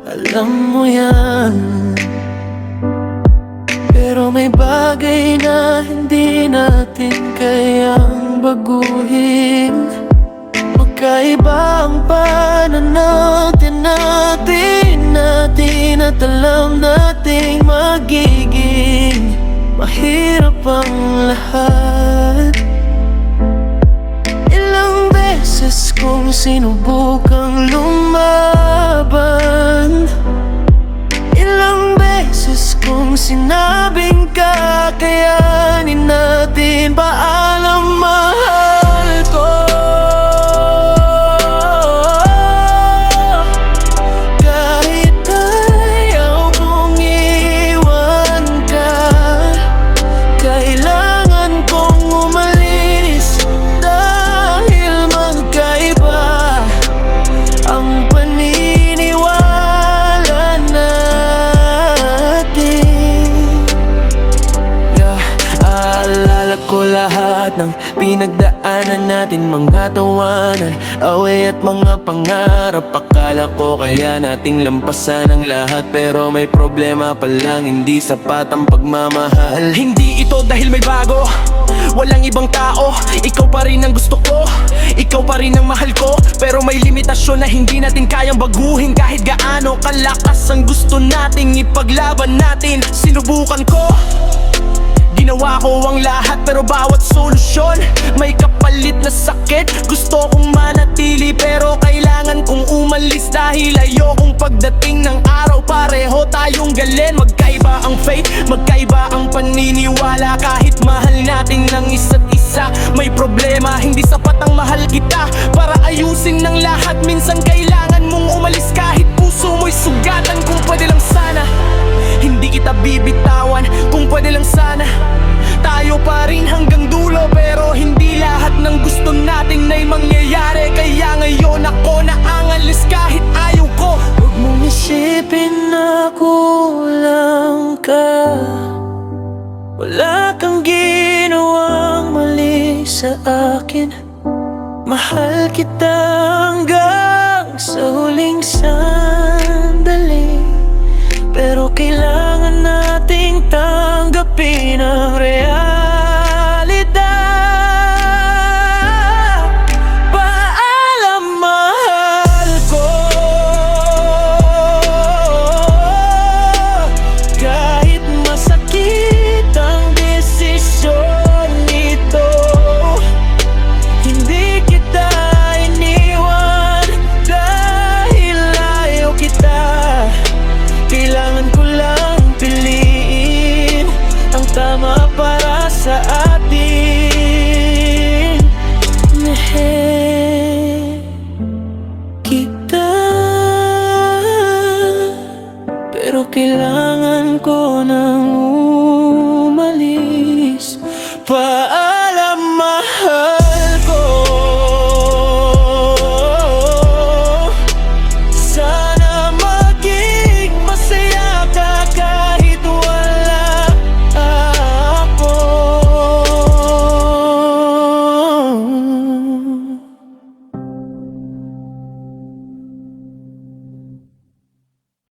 Alam mo yan. Pero may bagay na hindi natin kayang baguhin. Magkaiba ang pananaw natin at alam nating magiging mahirap ang lahat. Ilang beses kong sinubukang lumaban, ilang beses kong sinabing kakayanin natin. Paalam, mahal ko. Kahit ayaw kong iwan ka, kailangan kong umalis. Dahil magkaiba ang paniniwala natin. Aalala ko lahat ng pinagdaanan natin, mga tawanan, away at mga pangarap. Akala ko kaya nating lampasan ang lahat, pero may problema pa lang, hindi sapat ang pagmamahal. Hindi ito dahil may bago, walang ibang tao. Ikaw pa rin ang gusto ko, ikaw pa rin ang mahal ko. Pero may limitasyon na hindi natin kayang baguhin. Kahit gaano kalakas ang gusto nating ipaglaban natin. Sinubukan ko, ginawa ko ang lahat, pero bawat solusyon may kapalit na sakit. Gusto kong manatili pero kailangan kong umalis, dahil ayokong pagdating ng araw pareho tayong galin. Magkaiba ang faith, magkaiba ang paniniwala. Kahit mahal natin ng isa't isa, may problema, hindi sapat ang mahal kita para ayusin ng lahat. Minsan kailangan mong umalis kahit puso mo'y sugatan. Kung pwede lang sana, hindi kita bibitawan. Kung pwede lang sana, tayo pa rin hanggang dulo. Pero hindi lahat ng gusto nating na'y mangyayari. Kaya ngayon ako na ang alis kahit ayaw ko. Huwag mong isipin na kulang ka, wala kang ginawang mali sa akin. Mahal kita hanggang sa huling sandali, pero kailangan nating tanggapin ang realidad. Paalam, mahal ko. Kahit masakit ang desisyon nito, hindi kita iniwan dahil ayaw kita. Kailangan ko lang piliin ang tama para sa atin. Mahal kita, pero kailangan ko na